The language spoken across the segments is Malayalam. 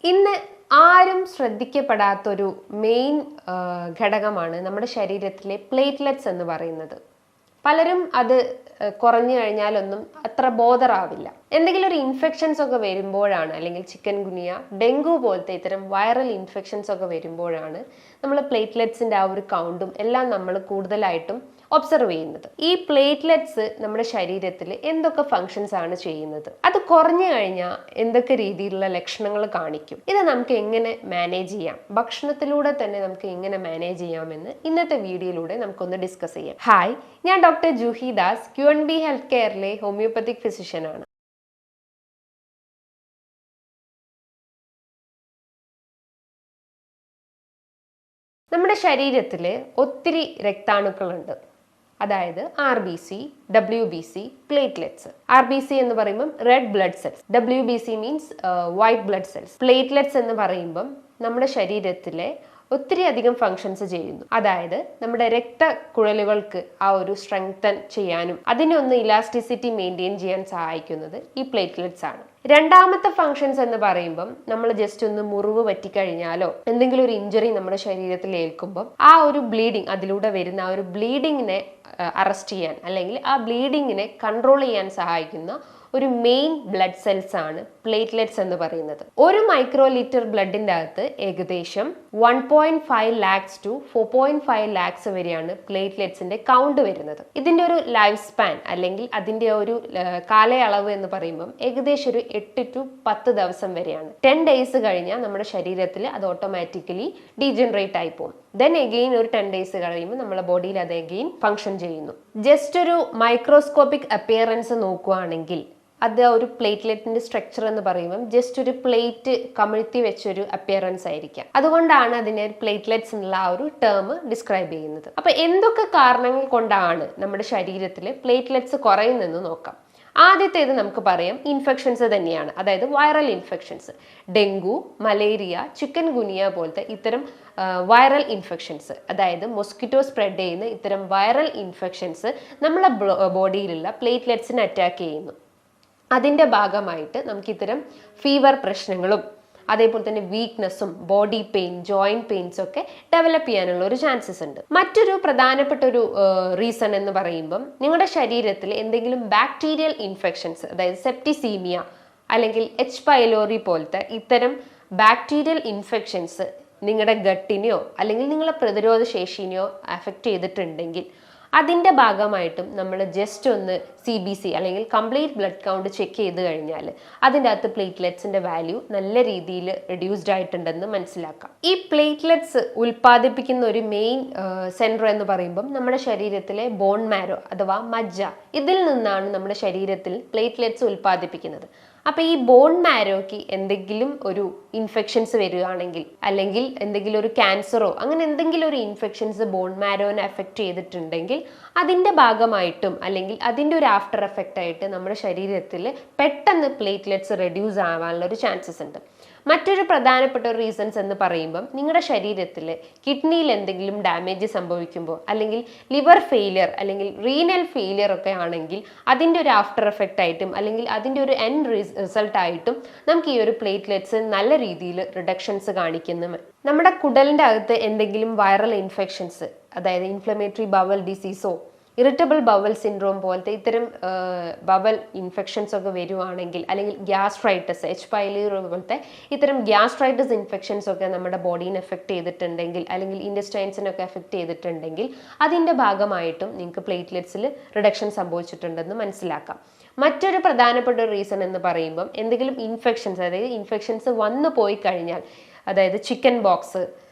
ഇന്ന് ആരും ശ്രദ്ധിക്കപ്പെടാത്തൊരു മെയിൻ ഘടകമാണ് നമ്മുടെ ശരീരത്തിലെ പ്ലേറ്റ്ലെറ്റ്സ് എന്ന് പറയുന്നത്. പലരും അത് കുറഞ്ഞു കഴിഞ്ഞാലൊന്നും അത്ര ബോധറാവില്ല. എന്തെങ്കിലും ഒരു ഇൻഫെക്ഷൻസ് ഒക്കെ വരുമ്പോഴാണ്, അല്ലെങ്കിൽ ചിക്കൻ ഗുനിയ, ഡെങ്കു പോലത്തെ ഇത്തരം വൈറൽ ഇൻഫെക്ഷൻസ് ഒക്കെ വരുമ്പോഴാണ് നമ്മൾ പ്ലേറ്റ്ലെറ്റ്സിന്റെ ആ ഒരു കൗണ്ടും എല്ലാം നമ്മൾ കൂടുതലായിട്ടും ഒബ്സർവ് ചെയ്യുന്നത്. ഈ പ്ലേറ്റ്ലെറ്റ്സ് നമ്മുടെ ശരീരത്തിൽ എന്തൊക്കെ ഫങ്ഷൻസ് ആണ് ചെയ്യുന്നത്, അത് കുറഞ്ഞു കഴിഞ്ഞാൽ എന്തൊക്കെ രീതിയിലുള്ള ലക്ഷണങ്ങൾ കാണിക്കും, ഇത് നമുക്ക് എങ്ങനെ മാനേജ് ചെയ്യാം, ഭക്ഷണത്തിലൂടെ തന്നെ നമുക്ക് എങ്ങനെ മാനേജ് ചെയ്യാമെന്ന് ഇന്നത്തെ വീഡിയോയിലൂടെ നമുക്കൊന്ന് ഡിസ്കസ് ചെയ്യാം. ഹായ്, ഞാൻ doctor Juhi Das, QNB health കെയറിലെ ഹോമിയോപ്പത്തിക് ഫിസിഷ്യനാണ്. നമ്മുടെ ശരീരത്തിൽ ഒത്തിരി രക്താണുക്കളുണ്ട്. അതായത് RBC, WBC, പ്ലേറ്റ്ലെറ്റ്സ്. RBC എന്ന് പറയുമ്പം red blood cells, WBC means white blood cells. Platelets എന്ന് പറയുമ്പം നമ്മുടെ ശരീരത്തിലെ ഒത്തിരി അധികം ഫങ്ഷൻസ് ചെയ്യുന്നു. അതായത് നമ്മുടെ രക്തക്കുഴലുകൾക്ക് ആ ഒരു സ്ട്രെങ്തൻ ചെയ്യാനും അതിനൊന്ന് ഇലാസ്റ്റിസിറ്റി മെയിൻറ്റെയിൻ ചെയ്യാൻ സഹായിക്കുന്നത് ഈ പ്ലേറ്റ്ലെറ്റ്സ് ആണ്. രണ്ടാമത്തെ ഫങ്ഷൻസ് എന്ന് പറയുമ്പം നമ്മൾ ജസ്റ്റ് ഒന്ന് മുറിവ് പറ്റിക്കഴിഞ്ഞാലോ എന്തെങ്കിലും ഒരു ഇഞ്ചുറി നമ്മുടെ ശരീരത്തിൽ ഏൽക്കുമ്പോൾ ആ ഒരു ബ്ലീഡിങ്, അതിലൂടെ വരുന്ന ആ ഒരു ബ്ലീഡിങ്ങിനെ അറസ്റ്റ് ചെയ്യാൻ അല്ലെങ്കിൽ ആ ബ്ലീഡിങ്ങിനെ കൺട്രോൾ ചെയ്യാൻ സഹായിക്കുന്ന ഒരു മെയിൻ ബ്ലഡ് സെൽസ് ആണ് പ്ലേറ്റ്ലെറ്റ്സ് എന്ന് പറയുന്നത്. ഒരു മൈക്രോ ലിറ്റർ ബ്ലഡിന്റെ അകത്ത് ഏകദേശം 1.5 ലാക്സ് ടു 4.5 ലാക്സ് വരെയാണ് പ്ലേറ്റ്ലെറ്റ്സിന്റെ കൗണ്ട് വരുന്നത്. ഇതിന്റെ ഒരു ലൈഫ് സ്പാൻ അല്ലെങ്കിൽ അതിന്റെ ഒരു കാലയളവ് എന്ന് പറയുമ്പോൾ ഏകദേശം ഒരു 8 to 10 ദിവസം വരെയാണ്. 10 ഡേയ്സ് കഴിഞ്ഞാൽ നമ്മുടെ ശരീരത്തിൽ അത് ഓട്ടോമാറ്റിക്കലി ഡീജനറേറ്റ് ആയി പോകും. ദെൻ എഗെയിൻ ഒരു 10 ഡേയ്സ് കഴിയുമ്പോൾ നമ്മുടെ ബോഡിയിൽ അത് എഗെയിൻ ഫങ്ഷൻ ചെയ്യുന്നു. ജസ്റ്റ് ഒരു മൈക്രോസ്കോപ്പിക് അപ്പിയറൻസ് നോക്കുകയാണെങ്കിൽ അത് ഒരു പ്ലേറ്റ്ലെറ്റിന്റെ സ്ട്രക്ചർ എന്ന് പറയുമ്പോൾ ജസ്റ്റ് ഒരു പ്ലേറ്റ് കമിഴ്ത്തി വെച്ചൊരു അപ്പിയറൻസ് ആയിരിക്കാം. അതുകൊണ്ടാണ് അതിനെ പ്ലേറ്റ്ലെറ്റ്സ് എന്നുള്ള ആ ഒരു ടേം ഡിസ്ക്രൈബ് ചെയ്യുന്നത്. അപ്പൊ എന്തൊക്കെ കാരണങ്ങൾ കൊണ്ടാണ് നമ്മുടെ ശരീരത്തിൽ പ്ലേറ്റ്ലെറ്റ്സ് കുറയുന്നതെന്ന് നോക്കാം. ആദ്യത്തേത് നമുക്ക് പറയാം ഇൻഫെക്ഷൻസ് തന്നെയാണ്. അതായത് viral infections, dengue, malaria, chikungunya പോലത്തെ ഇത്തരം വൈറൽ ഇൻഫെക്ഷൻസ്, അതായത് മൊസ്കിറ്റോ സ്പ്രെഡ് ചെയ്യുന്ന ഇത്തരം വൈറൽ ഇൻഫെക്ഷൻസ് നമ്മളെ ബോഡിയിലുള്ള പ്ലേറ്റ്ലെറ്റ്സിനെ അറ്റാക്ക് ചെയ്യുന്നു. അതിൻ്റെ ഭാഗമായിട്ട് നമുക്ക് ഇത്തരം ഫീവർ പ്രശ്നങ്ങളും അതേപോലെ തന്നെ വീക്ക്നെസ്സും ബോഡി പെയിൻ, ജോയിന്റ് പെയിൻസും ഒക്കെ ഡെവലപ്പ് ചെയ്യാനുള്ള ഒരു ചാൻസസ് ഉണ്ട്. മറ്റൊരു പ്രധാനപ്പെട്ട ഒരു റീസൺ എന്ന് പറയുമ്പം നിങ്ങളുടെ ശരീരത്തിൽ എന്തെങ്കിലും ബാക്ടീരിയൽ ഇൻഫെക്ഷൻസ്, അതായത് സെപ്റ്റിസീമിയ അല്ലെങ്കിൽ H. പൈലോറി പോലത്തെ ഇത്തരം ബാക്ടീരിയൽ ഇൻഫെക്ഷൻസ് നിങ്ങളുടെ ഗട്ടിനെയോ അല്ലെങ്കിൽ നിങ്ങളുടെ പ്രതിരോധ ശേഷിനെയോ അഫക്റ്റ് ചെയ്തിട്ടുണ്ടെങ്കിൽ അതിൻ്റെ ഭാഗമായിട്ടും നമ്മൾ ജസ്റ്റ് ഒന്ന് CBC അല്ലെങ്കിൽ കംപ്ലീറ്റ് ബ്ലഡ് കൗണ്ട് ചെക്ക് ചെയ്ത് കഴിഞ്ഞാൽ അതിൻ്റെ അകത്ത് പ്ലേറ്റ്ലെറ്റ്സിൻ്റെ വാല്യൂ നല്ല രീതിയിൽ റിഡ്യൂസ്ഡ് ആയിട്ടുണ്ടെന്ന് മനസ്സിലാക്കാം. ഈ പ്ലേറ്റ്ലെറ്റ്സ് ഉൽപ്പാദിപ്പിക്കുന്ന ഒരു മെയിൻ സെൻറ്റർ എന്ന് പറയുമ്പം നമ്മുടെ ശരീരത്തിലെ ബോൺ മാരോ അഥവാ മജ്ജ, ഇതിൽ നിന്നാണ് നമ്മുടെ ശരീരത്തിൽ പ്ലേറ്റ്ലെറ്റ്സ് ഉൽപ്പാദിപ്പിക്കുന്നത്. അപ്പോൾ ഈ ബോൺ മാരോയ്ക്ക് എന്തെങ്കിലും ഒരു ഇൻഫെക്ഷൻസ് വരികയാണെങ്കിൽ അല്ലെങ്കിൽ എന്തെങ്കിലും ഒരു ക്യാൻസറോ അങ്ങനെ എന്തെങ്കിലും ഒരു ഇൻഫെക്ഷൻസ് ബോൺ മാരോനെ അഫക്റ്റ് ചെയ്തിട്ടുണ്ടെങ്കിൽ അതിൻ്റെ ഭാഗമായിട്ടും അല്ലെങ്കിൽ അതിൻ്റെ ഒരു ആഫ്റ്റർ എഫക്റ്റ് ആയിട്ട് നമ്മുടെ ശരീരത്തിൽ പെട്ടെന്ന് പ്ലേറ്റ്ലെറ്റ്സ് റെഡ്യൂസ് ആവാനുള്ള ഒരു ചാൻസസ് ഉണ്ട്. മറ്റൊരു പ്രധാനപ്പെട്ട ഒരു റീസൺസ് എന്ന് പറയുമ്പം നിങ്ങളുടെ ശരീരത്തിൽ കിഡ്നിയിൽ എന്തെങ്കിലും ഡാമേജ് സംഭവിക്കുമ്പോൾ അല്ലെങ്കിൽ ലിവർ ഫെയിലിയർ അല്ലെങ്കിൽ റീനൽ ഫെയിലിയർ ഒക്കെ ആണെങ്കിൽ അതിൻ്റെ ഒരു ആഫ്റ്റർ എഫക്റ്റ് ആയിട്ടും അല്ലെങ്കിൽ അതിൻ്റെ ഒരു എൻഡ് റിസൾട്ട് ആയിട്ടും നമുക്ക് ഈ ഒരു പ്ലേറ്റ്ലെറ്റ്സ് നല്ല രീതിയിൽ റിഡക്ഷൻസ് കാണിക്കുന്നു. നമ്മുടെ കുടലിൻ്റെ അകത്ത് എന്തെങ്കിലും വൈറൽ ഇൻഫെക്ഷൻസ്, അതായത് ഇൻഫ്ലമേറ്ററി ബവൽ ഡിസീസോ ഇറിറ്റബിൾ ബവൽ സിൻഡ്രോം പോലത്തെ ഇത്തരം ബവൽ ഇൻഫെക്ഷൻസ് ഒക്കെ വരുവാണെങ്കിൽ അല്ലെങ്കിൽ ഗ്യാസ്ട്രൈറ്റിസ്, H. പൈലോറി പോലത്തെ ഇത്തരം ഗ്യാസ്ട്രൈറ്റിസ് ഇൻഫെക്ഷൻസ് ഒക്കെ നമ്മുടെ ബോഡീനെ എഫക്റ്റ് ചെയ്തിട്ടുണ്ടെങ്കിൽ അല്ലെങ്കിൽ ഇൻറ്റസ്റ്റൈൻസിനൊക്കെ എഫക്റ്റ് ചെയ്തിട്ടുണ്ടെങ്കിൽ അതിൻ്റെ ഭാഗമായിട്ടും നിങ്ങൾക്ക് പ്ലേറ്റ്ലെറ്റ്സിൽ റിഡക്ഷൻ സംഭവിച്ചിട്ടുണ്ടെന്ന് മനസ്സിലാക്കാം. മറ്റൊരു പ്രധാനപ്പെട്ട ഒരു റീസൺ എന്ന് പറയുമ്പം എന്തെങ്കിലും ഇൻഫെക്ഷൻസ്, അതായത് ഇൻഫെക്ഷൻസ് വന്നു പോയി കഴിഞ്ഞാൽ, അതായത് ചിക്കൻ ബോക്സ്,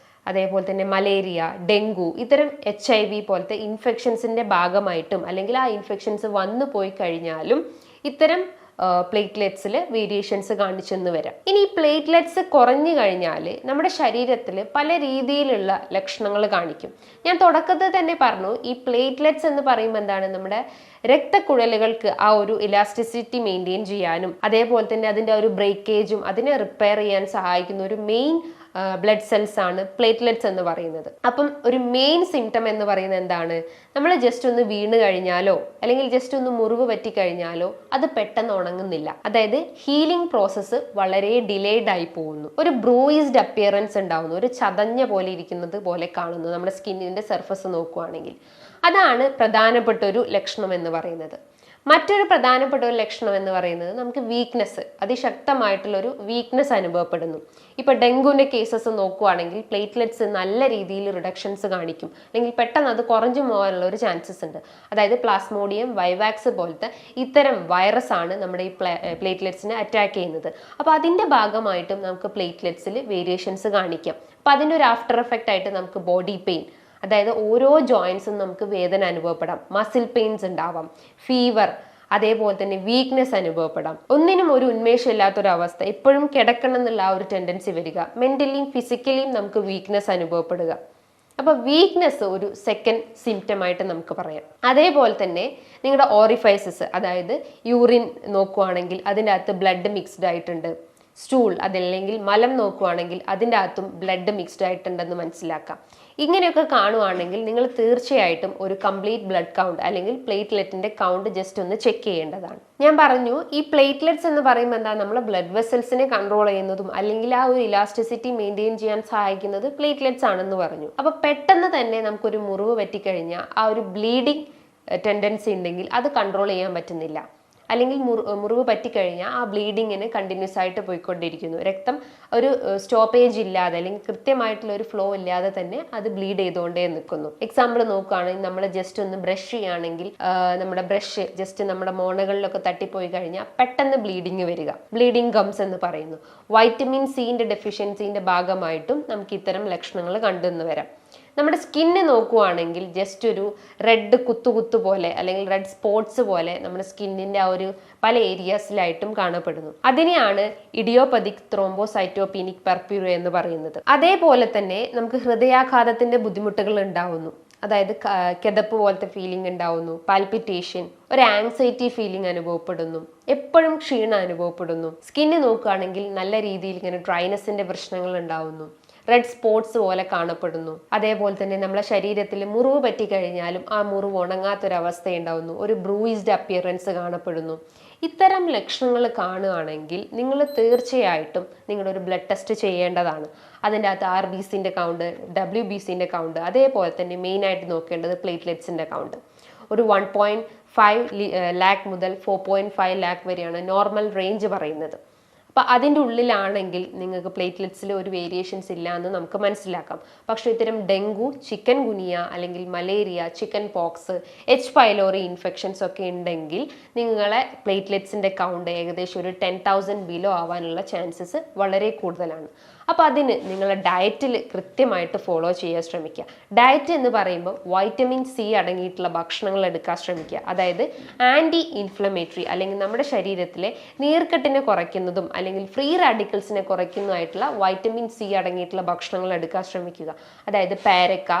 അതേപോലെ തന്നെ മലേറിയ, ഡെങ്കു, ഇത്തരം HIV പോലത്തെ ഇൻഫെക്ഷൻസിൻ്റെ ഭാഗമായിട്ടും അല്ലെങ്കിൽ ആ ഇൻഫെക്ഷൻസ് വന്നു പോയി കഴിഞ്ഞാലും ഇത്തരം പ്ലേറ്റ്ലെറ്റ്സിൽ വേരിയേഷൻസ് കാണിച്ചെന്ന് വരാം. ഇനി പ്ലേറ്റ്ലെറ്റ്സ് കുറഞ്ഞു കഴിഞ്ഞാൽ നമ്മുടെ ശരീരത്തിൽ പല രീതിയിലുള്ള ലക്ഷണങ്ങൾ കാണിക്കും. ഞാൻ തുടക്കത്തിൽ തന്നെ പറഞ്ഞു, ഈ പ്ലേറ്റ്ലെറ്റ്സ് എന്ന് പറയുമ്പോൾ എന്താണ്, നമ്മുടെ രക്തക്കുഴലുകൾക്ക് ആ ഒരു ഇലാസ്റ്റിസിറ്റി മെയിൻറ്റെയിൻ ചെയ്യാനും അതേപോലെ തന്നെ അതിൻ്റെ ഒരു ബ്രേക്കേജും അതിനെ റിപ്പയർ ചെയ്യാൻ സഹായിക്കുന്ന ഒരു മെയിൻ ബ്ലഡ് സെൽസ് ആണ് പ്ലേറ്റ്ലെറ്റ്സ് എന്ന് പറയുന്നത്. അപ്പം ഒരു മെയിൻ സിംറ്റം എന്ന് പറയുന്നത് എന്താണ്? നമ്മൾ ജസ്റ്റ് ഒന്ന് വീണ് കഴിഞ്ഞാലോ അല്ലെങ്കിൽ ജസ്റ്റ് ഒന്ന് മുറിവ് പറ്റി കഴിഞ്ഞാലോ അത് പെട്ടെന്ന് ഉണങ്ങുന്നില്ല. അതായത് ഹീലിംഗ് പ്രോസസ്സ് വളരെ ഡിലേഡ് ആയി പോകുന്നു. ഒരു ബ്രൂയിസ്ഡ് അപ്പിയറൻസ് ഉണ്ടാവുന്നു, ഒരു ചതഞ്ഞ പോലെ ഇരിക്കുന്നത് പോലെ കാണുന്നു നമ്മുടെ സ്കിന്നിന്റെ സർഫസ് നോക്കുകയാണെങ്കിൽ. അതാണ് പ്രധാനപ്പെട്ട ഒരു ലക്ഷണം എന്ന് പറയുന്നത്. മറ്റൊരു പ്രധാനപ്പെട്ട ഒരു ലക്ഷണം എന്ന് പറയുന്നത് നമുക്ക് വീക്ക്നെസ്, അതിശക്തമായിട്ടുള്ളൊരു വീക്ക്നെസ് അനുഭവപ്പെടുന്നു. ഇപ്പൊ ഡെങ്കുവിന്റെ കേസസ് നോക്കുകയാണെങ്കിൽ പ്ലേറ്റ്ലെറ്റ്സ് നല്ല രീതിയിൽ റിഡക്ഷൻസ് കാണിക്കും, അല്ലെങ്കിൽ പെട്ടെന്ന് അത് കുറഞ്ഞു പോകാനുള്ള ഒരു ചാൻസസ് ഉണ്ട്. അതായത് പ്ലാസ്മോഡിയം വൈവാക്സ് പോലത്തെ ഇത്തരം വൈറസ് ആണ് നമ്മുടെ ഈ പ്ലേറ്റ്ലെറ്റ്സിനെ അറ്റാക്ക് ചെയ്യുന്നത്. അപ്പൊ അതിന്റെ ഭാഗമായിട്ടും നമുക്ക് പ്ലേറ്റ്ലെറ്റ്സിൽ വേരിയേഷൻസ് കാണിക്കാം. അപ്പൊ അതിന്റെ ഒരു ആഫ്റ്റർ എഫക്റ്റ് ആയിട്ട് നമുക്ക് ബോഡി പെയിൻ, അതായത് ഓരോ ജോയിൻസും നമുക്ക് വേദന അനുഭവപ്പെടാം, മസിൽ പെയിൻസ് ഉണ്ടാവാം, ഫീവർ, അതേപോലെ തന്നെ വീക്ക്നെസ് അനുഭവപ്പെടാം, ഒന്നിനും ഒരു ഉന്മേഷം ഇല്ലാത്തൊരവസ്ഥ, എപ്പോഴും കിടക്കണം എന്നുള്ള ആ ഒരു ടെൻഡൻസി വരിക, മെന്റലിയും ഫിസിക്കലിയും നമുക്ക് വീക്ക്നെസ് അനുഭവപ്പെടുക. അപ്പൊ വീക്ക്നെസ് ഒരു സെക്കൻഡ് സിംറ്റം ആയിട്ട് നമുക്ക് പറയാം. അതേപോലെ തന്നെ നിങ്ങളുടെ ഓറിഫൈസസ്, അതായത് യൂറിൻ നോക്കുവാണെങ്കിൽ അതിൻ്റെ അകത്ത് ബ്ലഡ് മിക്സ്ഡ് ആയിട്ടുണ്ട്, സ്റ്റൂൾ അതല്ലെങ്കിൽ മലം നോക്കുവാണെങ്കിൽ അതിൻ്റെ അകത്തും ബ്ലഡ് മിക്സ്ഡ് ആയിട്ടുണ്ടെന്ന് മനസ്സിലാക്കാം. ഇങ്ങനെയൊക്കെ കാണുവാണെങ്കിൽ നിങ്ങൾ തീർച്ചയായിട്ടും ഒരു കംപ്ലീറ്റ് ബ്ലഡ് കൗണ്ട് അല്ലെങ്കിൽ പ്ലേറ്റ്ലെറ്റിന്റെ കൗണ്ട് ജസ്റ്റ് ഒന്ന് ചെക്ക് ചെയ്യേണ്ടതാണ്. ഞാൻ പറഞ്ഞു ഈ പ്ലേറ്റ്ലെറ്റ്സ് എന്ന് പറയുമ്പോൾ എന്താ, നമ്മളെ ബ്ലഡ് വെസൽസിനെ കൺട്രോൾ ചെയ്യുന്നതും അല്ലെങ്കിൽ ആ ഒരു ഇലാസ്റ്റിസിറ്റി മെയിൻറ്റെയിൻ ചെയ്യാൻ സഹായിക്കുന്നത് പ്ലേറ്റ്ലെറ്റ്സ് ആണെന്ന് പറഞ്ഞു. അപ്പൊ പെട്ടെന്ന് തന്നെ നമുക്കൊരു മുറിവ് പറ്റിക്കഴിഞ്ഞാൽ ആ ഒരു ബ്ലീഡിങ് ടെൻഡൻസി ഉണ്ടെങ്കിൽ അത് കൺട്രോൾ ചെയ്യാൻ പറ്റുന്നില്ല, അല്ലെങ്കിൽ മുറിവ് പറ്റിക്കഴിഞ്ഞാൽ ആ ബ്ലീഡിങ്ങിന് കണ്ടിന്യൂസ് ആയിട്ട് പോയിക്കൊണ്ടിരിക്കുന്നു. രക്തം ഒരു സ്റ്റോപ്പേജ് ഇല്ലാതെ അല്ലെങ്കിൽ കൃത്യമായിട്ടുള്ള ഒരു ഫ്ലോ ഇല്ലാതെ തന്നെ അത് ബ്ലീഡ് ചെയ്തുകൊണ്ടേ നിൽക്കുന്നു. എക്സാമ്പിൾ നോക്കുകയാണെങ്കിൽ നമ്മൾ ജസ്റ്റ് ഒന്ന് ബ്രഷ് ചെയ്യുകയാണെങ്കിൽ നമ്മുടെ ബ്രഷ് ജസ്റ്റ് നമ്മുടെ മോണകളിലൊക്കെ തട്ടിപ്പോയി കഴിഞ്ഞാൽ പെട്ടെന്ന് ബ്ലീഡിങ് വരിക, ബ്ലീഡിങ് ഗംസ് എന്ന് പറയുന്നു. വൈറ്റമിൻ സിന്റെ ഡെഫിഷ്യൻസിന്റെ ഭാഗമായിട്ടും നമുക്ക് ഇത്തരം ലക്ഷണങ്ങൾ കണ്ടെന്ന് വരാം. നമ്മുടെ സ്കിന്ന് നോക്കുവാണെങ്കിൽ ജസ്റ്റ് ഒരു റെഡ് കുത്തു പോലെ അല്ലെങ്കിൽ റെഡ് സ്പോട്ട്സ് പോലെ നമ്മുടെ സ്കിന്നിന്റെ ആ ഒരു പല ഏരിയാസിലായിട്ടും കാണപ്പെടുന്നു. അതിനെയാണ് ഇഡിയോപതിക് ത്രോംബോസൈറ്റോപീനിക് പെർപ്യൂറ എന്ന് പറയുന്നത്. അതേപോലെ തന്നെ നമുക്ക് ഹൃദയാഘാതത്തിന്റെ ബുദ്ധിമുട്ടുകൾ ഉണ്ടാവുന്നു, അതായത് കിതപ്പ് പോലത്തെ ഫീലിംഗ് ഉണ്ടാവുന്നു, പാൽപിറ്റേഷൻ, ഒരു ആങ്സൈറ്റി ഫീലിംഗ് അനുഭവപ്പെടുന്നു, എപ്പോഴും ക്ഷീണം അനുഭവപ്പെടുന്നു. സ്കിന്ന് നോക്കുകയാണെങ്കിൽ നല്ല രീതിയിൽ ഇങ്ങനെ ഡ്രൈനെസിന്റെ പ്രശ്നങ്ങൾ ഉണ്ടാവുന്നു, റെഡ് സ്പോട്ട്സ് പോലെ കാണപ്പെടുന്നു. അതേപോലെ തന്നെ നമ്മളെ ശരീരത്തിൽ മുറിവ് പറ്റിക്കഴിഞ്ഞാലും ആ മുറിവ് ഉണങ്ങാത്തൊരവസ്ഥ ഉണ്ടാവുന്നു, ഒരു ബ്രൂയിസ്ഡ് അപ്പിയറൻസ് കാണപ്പെടുന്നു. ഇത്തരം ലക്ഷണങ്ങൾ കാണുകയാണെങ്കിൽ നിങ്ങൾ തീർച്ചയായിട്ടും നിങ്ങളുടെ ഒരു ബ്ലഡ് ടെസ്റ്റ് ചെയ്യേണ്ടതാണ്. അതിൻ്റെ അകത്ത് RBCന്റെ കൗണ്ട്, WBCന്റെ കൗണ്ട്, അതേപോലെ തന്നെ മെയിനായിട്ട് നോക്കേണ്ടത് പ്ലേറ്റ്ലെറ്റ്സിന്റെ കൗണ്ട്. ഒരു 1.5 ലാക്ക് മുതൽ 4.5 ലാക്ക് വരെയാണ് നോർമൽ റേഞ്ച് പറയുന്നത്. അപ്പം അതിൻ്റെ ഉള്ളിലാണെങ്കിൽ നിങ്ങൾക്ക് പ്ലേറ്റ്ലെറ്റ്സിൽ ഒരു വേരിയേഷൻസ് ഇല്ല എന്ന് നമുക്ക് മനസ്സിലാക്കാം. പക്ഷേ ഇത്തരം ഡെങ്കു, ചിക്കൻ ഗുനിയ അല്ലെങ്കിൽ malaria, chicken pox, H. Pylori infections ഒക്കെ ഉണ്ടെങ്കിൽ നിങ്ങളെ പ്ലേറ്റ്ലെറ്റ്സിൻ്റെ കൗണ്ട് ഏകദേശം ഒരു 10,000 ബിലോ ആവാനുള്ള ചാൻസസ് വളരെ കൂടുതലാണ്. അപ്പോൾ അതിന് നിങ്ങളുടെ ഡയറ്റിൽ കൃത്യമായിട്ട് ഫോളോ ചെയ്യാൻ ശ്രമിക്കുക. ഡയറ്റ് എന്ന് പറയുമ്പോൾ വൈറ്റമിൻ C അടങ്ങിയിട്ടുള്ള ഭക്ഷണങ്ങൾ എടുക്കാൻ ശ്രമിക്കുക. അതായത് ആൻറ്റി ഇൻഫ്ലമേറ്ററി അല്ലെങ്കിൽ നമ്മുടെ ശരീരത്തിലെ നീർക്കെട്ടിനെ കുറയ്ക്കുന്നതും അല്ലെങ്കിൽ ഫ്രീ റാഡിക്കൽസിനെ കുറയ്ക്കുന്നതായിട്ടുള്ള വൈറ്റമിൻ C അടങ്ങിയിട്ടുള്ള ഭക്ഷണങ്ങൾ എടുക്കാൻ ശ്രമിക്കുക. അതായത് പേരക്ക,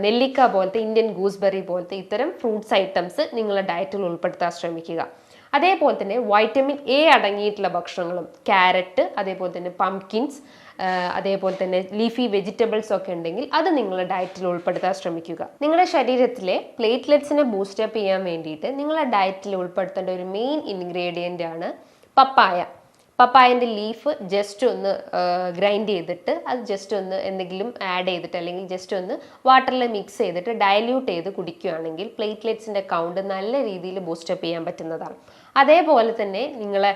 നെല്ലിക്ക പോലത്തെ, ഇന്ത്യൻ ഗൂസ്ബെറി പോലത്തെ ഇത്തരം ഫ്രൂട്ട്സ് ഐറ്റംസ് നിങ്ങളുടെ ഡയറ്റിൽ ഉൾപ്പെടുത്താൻ ശ്രമിക്കുക. അതേപോലെ തന്നെ വൈറ്റമിൻ A അടങ്ങിയിട്ടുള്ള ഭക്ഷണങ്ങളും, ക്യാരറ്റ്, അതേപോലെ തന്നെ പംകിൻസ്, അതേപോലെ തന്നെ ലീഫി വെജിറ്റബിൾസ് ഒക്കെ ഉണ്ടെങ്കിൽ അത് നിങ്ങളുടെ ഡയറ്റിൽ ഉൾപ്പെടുത്താൻ ശ്രമിക്കുക. നിങ്ങളുടെ ശരീരത്തിലെ പ്ലേറ്റ്ലെറ്റ്സിനെ ബൂസ്റ്റപ്പ് ചെയ്യാൻ വേണ്ടിയിട്ട് നിങ്ങളുടെ ഡയറ്റിൽ ഉൾപ്പെടുത്തേണ്ട ഒരു മെയിൻ ഇൻഗ്രീഡിയൻ്റ് ആണ് പപ്പായ. പപ്പായൻ്റെ ലീഫ് ജസ്റ്റ് ഒന്ന് ഗ്രൈൻഡ് ചെയ്തിട്ട് അത് ജസ്റ്റ് ഒന്ന് എന്തെങ്കിലും ആഡ് ചെയ്തിട്ട് അല്ലെങ്കിൽ ജസ്റ്റ് ഒന്ന് വാട്ടറിൽ മിക്സ് ചെയ്തിട്ട് ഡയല്യൂട്ട് ചെയ്ത് കുടിക്കുകയാണെങ്കിൽ പ്ലേറ്റ്ലെറ്റ്സിൻ്റെ കൗണ്ട് നല്ല രീതിയിൽ ബൂസ്റ്റപ്പ് ചെയ്യാൻ പറ്റുന്നതാണ്. അതേപോലെ തന്നെ നിങ്ങളെ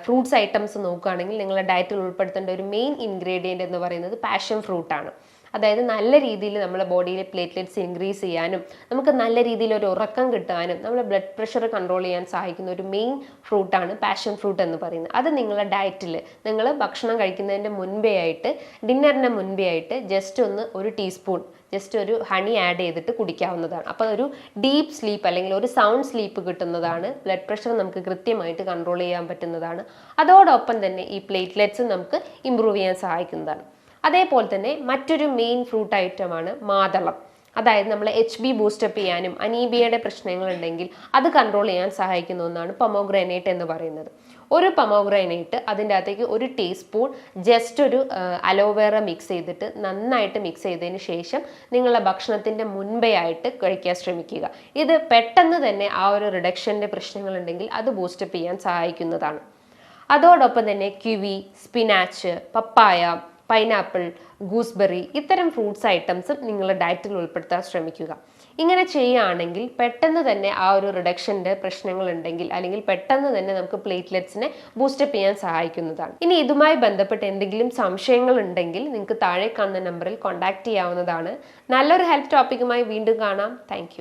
ഫ്രൂട്ട്സ് ഐറ്റംസ് നോക്കുകയാണെങ്കിൽ നിങ്ങളുടെ ഡയറ്റിൽ ഉൾപ്പെടുത്തേണ്ട ഒരു മെയിൻ ഇൻഗ്രീഡിയൻ്റ് എന്ന് പറയുന്നത് പാഷൻ ഫ്രൂട്ടാണ്. അതായത് നല്ല രീതിയിൽ നമ്മുടെ ബോഡിയിലെ പ്ലേറ്റ്ലെറ്റ്സ് ഇൻക്രീസ് ചെയ്യാനും നമുക്ക് നല്ല രീതിയിൽ ഒരു ഉറക്കം കിട്ടാനും നമ്മുടെ ബ്ലഡ് പ്രഷർ കൺട്രോൾ ചെയ്യാൻ സഹായിക്കുന്ന ഒരു മെയിൻ ഫ്രൂട്ടാണ് പാഷൻ ഫ്രൂട്ട് എന്ന് പറയുന്നത്. അത് നിങ്ങളുടെ ഡയറ്റിൽ നിങ്ങൾ ഭക്ഷണം കഴിക്കുന്നതിൻ്റെ മുൻപേ ആയിട്ട്, ഡിന്നറിൻ്റെ മുൻപേ ആയിട്ട് ജസ്റ്റ് ഒന്ന് ഒരു ടീസ്പൂൺ ജസ്റ്റ് ഒരു ഹണി ആഡ് ചെയ്തിട്ട് കുടിക്കാവുന്നതാണ്. അപ്പോൾ ഒരു ഡീപ്പ് സ്ലീപ്പ് അല്ലെങ്കിൽ ഒരു സൗണ്ട് സ്ലീപ്പ് കിട്ടുന്നതാണ്. ബ്ലഡ് പ്രഷർ നമുക്ക് കൃത്യമായിട്ട് കൺട്രോൾ ചെയ്യാൻ പറ്റുന്നതാണ്. അതോടൊപ്പം തന്നെ ഈ പ്ലേറ്റ്ലെറ്റ്സ് നമുക്ക് ഇമ്പ്രൂവ് ചെയ്യാൻ സഹായിക്കുന്നതാണ്. അതേപോലെ തന്നെ മറ്റൊരു മെയിൻ ഫ്രൂട്ട് ഐറ്റമാണ് മാതളം. അതായത് നമ്മൾ HB ബൂസ്റ്റപ്പ് ചെയ്യാനും അനീമിയയുടെ പ്രശ്നങ്ങളുണ്ടെങ്കിൽ അത് കൺട്രോൾ ചെയ്യാൻ സഹായിക്കുന്ന ഒന്നാണ് പൊമോഗ്രാനേറ്റ് എന്ന് പറയുന്നത്. ഒരു പൊമോഗ്രാനൈറ്റ് അതിൻ്റെ അകത്തേക്ക് ഒരു ടീസ്പൂൺ ജസ്റ്റ് ഒരു അലോവേറ മിക്സ് ചെയ്തിട്ട് നന്നായിട്ട് മിക്സ് ചെയ്തതിന് ശേഷം നിങ്ങളുടെ ഭക്ഷണത്തിൻ്റെ മുൻപേ ആയിട്ട് കഴിക്കാൻ ശ്രമിക്കുക. ഇത് പെട്ടെന്ന് തന്നെ ആ ഒരു റിഡക്ഷൻ്റെ പ്രശ്നങ്ങളുണ്ടെങ്കിൽ അത് ബൂസ്റ്റപ്പ് ചെയ്യാൻ സഹായിക്കുന്നതാണ്. അതോടൊപ്പം തന്നെ കിവി, സ്പിനാച്ച്, പപ്പായ, പൈനാപ്പിൾ, ഗൂസ്ബെറി ഇത്തരം ഫ്രൂട്ട്സ് ഐറ്റംസും നിങ്ങളുടെ ഡയറ്റിൽ ഉൾപ്പെടുത്താൻ ശ്രമിക്കുക. ഇങ്ങനെ ചെയ്യുകയാണെങ്കിൽ പെട്ടെന്ന് തന്നെ ആ ഒരു റിഡക്ഷൻ്റെ പ്രശ്നങ്ങൾ ഉണ്ടെങ്കിൽ അല്ലെങ്കിൽ പെട്ടെന്ന് തന്നെ നമുക്ക് പ്ലേറ്റ്ലെറ്റ്സിനെ ബൂസ്റ്റപ്പ് ചെയ്യാൻ സഹായിക്കുന്നതാണ്. ഇനി ഇതുമായി ബന്ധപ്പെട്ട് എന്തെങ്കിലും സംശയങ്ങൾ ഉണ്ടെങ്കിൽ നിങ്ങൾക്ക് താഴെ കാണുന്ന നമ്പറിൽ കോൺടാക്ട് ചെയ്യാവുന്നതാണ്. നല്ലൊരു ഹെൽത്ത് ടോപ്പിക്കുമായി വീണ്ടും കാണാം. താങ്ക്